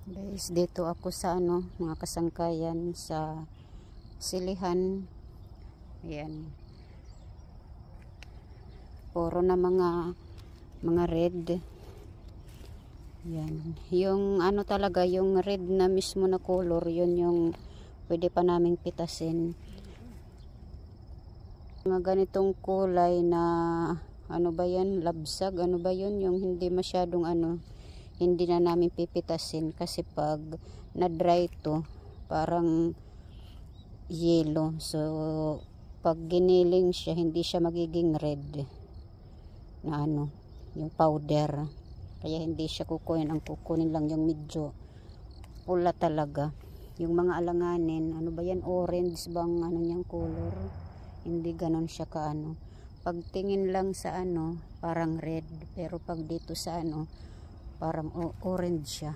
Guys, dito ako sa mga kasangkayan sa silihan. Ayan. Puro na mga red. Ayan. Yung talaga, yung red na mismo na color, yun yung pwede pa naming pitasin. Mga ganitong kulay na ba yan, labsag, ba yun, yung hindi masyadong hindi na namin pipitasin kasi pag na-dry to parang yellow. So pag giniling siya, hindi siya magiging red na yung powder. Kaya hindi siya kukunin, ang kukunin lang yung medyo pula talaga. Yung mga alanganin, ba yan, orange bang niyang color, hindi ganon siya ka pagtingin lang sa parang red, pero pag dito sa parang orange siya.